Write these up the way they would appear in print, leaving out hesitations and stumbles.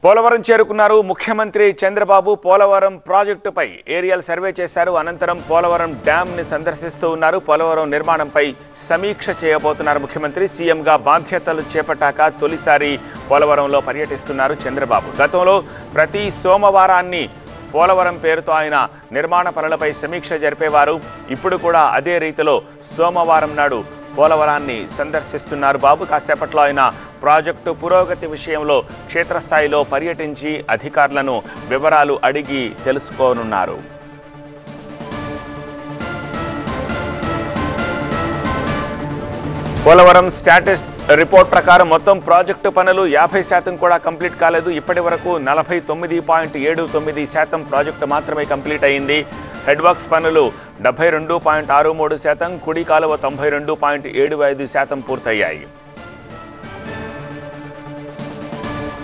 పోలవరం చేరుకున్నారు ముఖ్యమంత్రి చంద్రబాబు. పోలవరం ప్రాజెక్టుపై ఏరియల్ సర్వే చేశారు. అనంతరం పోలవరం డ్యామ్ ని సందర్శిస్తూ ఉన్నారు. పోలవరం నిర్మాణంపై సమీక్ష చేయబోతున్నారు ముఖ్యమంత్రి. సీఎంగా బాధ్యతలు చేపట్టాక తొలిసారి పోలవరంలో పర్యటిస్తున్నారు చంద్రబాబు. గతంలో ప్రతి సోమవారాన్ని పోలవరం పేరుతో ఆయన నిర్మాణ పనులపై సమీక్ష జరిపేవారు. ఇప్పుడు కూడా అదే రీతిలో సోమవారం నాడు పోలవరాన్ని సందర్శిస్తున్నారు బాబు. కాసేపట్లో ఆయన ప్రాజెక్టు పురోగతి విషయంలో క్షేత్రస్థాయిలో పర్యటించి అధికారులను వివరాలు అడిగి తెలుసుకోనున్నారు. పోలవరం స్టాటస్ రిపోర్ట్ ప్రకారం మొత్తం ప్రాజెక్టు పనులు 50% కూడా కంప్లీట్ కాలేదు. ఇప్పటి వరకు 49.79% ప్రాజెక్టు మాత్రమే కంప్లీట్ అయింది. హెడ్ వర్క్స్ పనులు 72.63%, కుడి కాలువ 92.75% పూర్తయ్యాయి.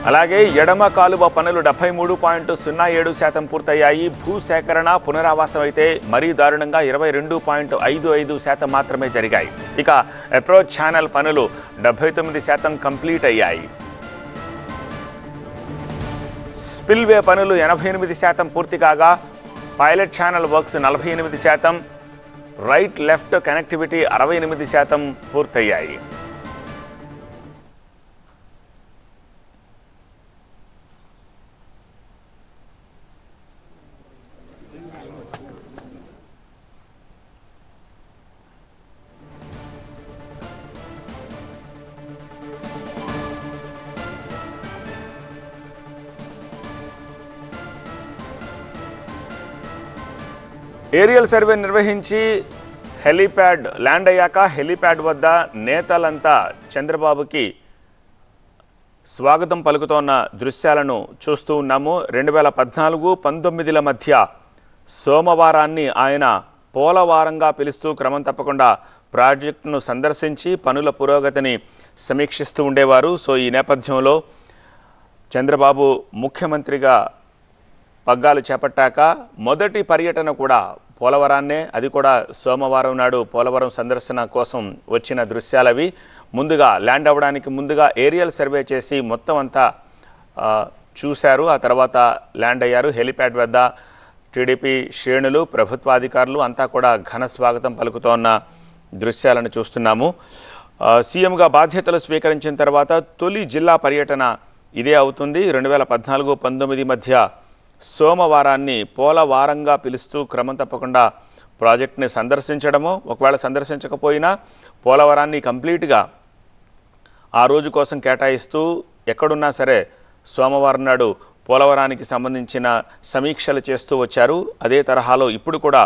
అలాగే ఎడమ కాలువ పనులు 73.07% పూర్తయ్యాయి. భూసేకరణ పునరావాసం అయితే మరీ దారుణంగా 22.55% మాత్రమే జరిగాయి. ఇక అప్రోచ్ ఛానల్ పనులు 79% కంప్లీట్ అయ్యాయి. స్పిల్వే పనులు 88% పూర్తి కాగా pilot channel works 48%, right left connectivity 68% పూర్తయ్యాయి. ఏరియల్ సర్వే నిర్వహించి హెలీప్యాడ్ ల్యాండ్ అయ్యాక హెలీప్యాడ్ వద్ద నేతలంతా చంద్రబాబుకి స్వాగతం పలుకుతోన్న దృశ్యాలను చూస్తూ ఉన్నాము. 2014-19 మధ్య సోమవారాన్ని ఆయన పోలవారంగా పిలుస్తూ క్రమం తప్పకుండా ప్రాజెక్టును సందర్శించి పనుల పురోగతిని సమీక్షిస్తూ ఉండేవారు. సో ఈ నేపథ్యంలో చంద్రబాబు ముఖ్యమంత్రిగా పగ్గాలు చేపట్టాక మొదటి పర్యటన కూడా పోలవరాన్నే, అది కూడా సోమవారం నాడు పోలవరం సందర్శన కోసం వచ్చిన దృశ్యాలవి. ముందుగా ల్యాండ్ అవ్వడానికి ముందుగా ఏరియల్ సర్వే చేసి మొత్తం అంతా చూశారు. ఆ తర్వాత ల్యాండ్ అయ్యారు. హెలిప్యాడ్ వద్ద టీడీపీ శ్రేణులు, ప్రభుత్వాధికారులు అంతా కూడా ఘన స్వాగతం పలుకుతోన్న దృశ్యాలను చూస్తున్నాము. సీఎంగా బాధ్యతలు స్వీకరించిన తర్వాత తొలి జిల్లా పర్యటన ఇదే అవుతుంది. 2014-19 మధ్య సోమవారాన్ని పోలవారంగా పిలుస్తూ క్రమం తప్పకుండా ప్రాజెక్ట్ని సందర్శించడము, ఒకవేళ సందర్శించకపోయినా పోలవరాన్ని కంప్లీట్గా ఆ రోజు కోసం కేటాయిస్తూ ఎక్కడున్నా సరే సోమవారం నాడు పోలవరానికి సంబంధించిన సమీక్షలు చేస్తూ వచ్చారు. అదే తరహాలో ఇప్పుడు కూడా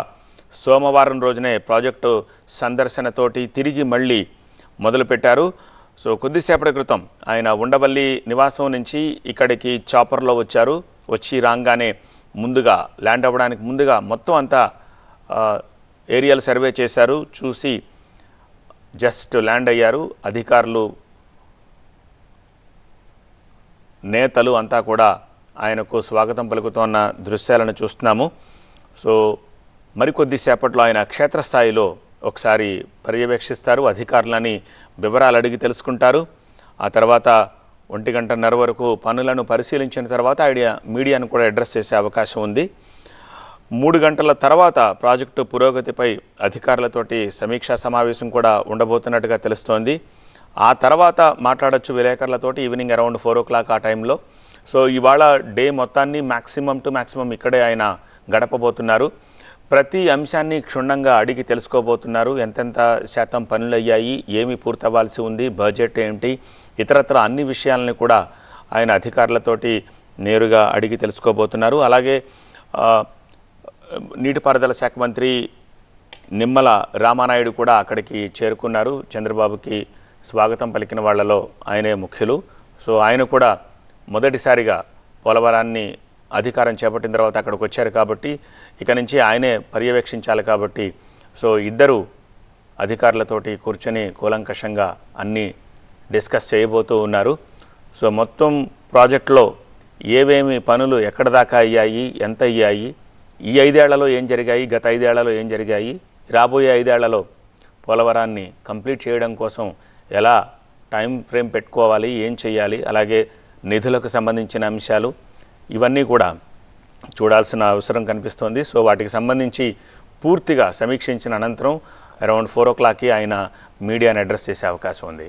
సోమవారం రోజునే ప్రాజెక్టు సందర్శనతోటి తిరిగి మళ్ళీ మొదలుపెట్టారు. సో కొద్దిసేపటి క్రితం ఆయన ఉండవల్లి నివాసం నుంచి ఇక్కడికి చాపర్లో వచ్చారు. వచ్చి రాగానే ముందుగా ల్యాండ్ అవ్వడానికి ముందుగా మొత్తం అంతా ఏరియల్ సర్వే చేశారు. చూసి జస్ట్ ల్యాండ్ అయ్యారు. అధికారులు, నేతలు అంతా కూడా ఆయనకు స్వాగతం పలుకుతున్న దృశ్యాలను చూస్తున్నాము. సో మరికొద్దిసేపట్లో ఆయన క్షేత్రస్థాయిలో ఒకసారి పర్యవేక్షిస్తారు. అధికారులని వివరాలు అడిగి తెలుసుకుంటారు. ఆ తర్వాత 1:30 వరకు పనులను పరిశీలించిన తర్వాత మీడియాను కూడా అడ్రస్ చేసే అవకాశం ఉంది. 3 గంటల తర్వాత ప్రాజెక్టు పురోగతిపై అధికారులతోటి సమీక్షా సమావేశం కూడా ఉండబోతున్నట్టుగా తెలుస్తోంది. ఆ తర్వాత మాట్లాడొచ్చు విలేకరులతోటి ఈవినింగ్ అరౌండ్ 4 o'clock ఆ టైంలో. సో ఇవాళ డే మొత్తాన్ని మ్యాక్సిమం టు మ్యాక్సిమం ఇక్కడే ఆయన గడపబోతున్నారు. ప్రతి అంశాన్ని క్షుణ్ణంగా అడిగి తెలుసుకోబోతున్నారు. ఎంతెంత శాతం పనులు అయ్యాయి, ఏమి పూర్తవ్వాల్సి ఉంది, బడ్జెట్ ఏంటి, ఇతరత్ర అన్ని విషయాలని కూడా ఆయన అధికారులతోటి నేరుగా అడిగి తెలుసుకోబోతున్నారు. అలాగే నీటిపారుదల శాఖ మంత్రి నిమ్మల రామానాయుడు కూడా అక్కడికి చేరుకున్నారు. చంద్రబాబుకి స్వాగతం పలికిన వాళ్లలో ఆయనే ముఖ్యులు. సో ఆయన కూడా మొదటిసారిగా పోలవరాన్ని అధికారం చేపట్టిన తర్వాత అక్కడికి వచ్చారు కాబట్టి ఇక నుంచి ఆయనే పర్యవేక్షించాలి కాబట్టి సో ఇద్దరు అధికారులతోటి కూర్చొని కూలంకషంగా అన్నీ డిస్కస్ చేయబోతూ ఉన్నారు. సో మొత్తం ప్రాజెక్టులో ఏవేమి పనులు ఎక్కడ దాకా అయ్యాయి, ఎంత అయ్యాయి, ఈ 5 ఏళ్లలో ఏం జరిగాయి, గత 5 ఏళ్లలో ఏం జరిగాయి, రాబోయే 5 ఏళ్లలో పోలవరాన్ని కంప్లీట్ చేయడం కోసం ఎలా టైం ఫ్రేమ్ పెట్టుకోవాలి, ఏం చేయాలి, అలాగే నిధులకు సంబంధించిన అంశాలు ఇవన్నీ కూడా చూడాల్సిన అవసరం కనిపిస్తోంది. సో వాటికి సంబంధించి పూర్తిగా సమీక్షించిన అనంతరం అరౌండ్ 4 o'clockకి ఆయన మీడియాని అడ్రస్ చేసే అవకాశం ఉంది.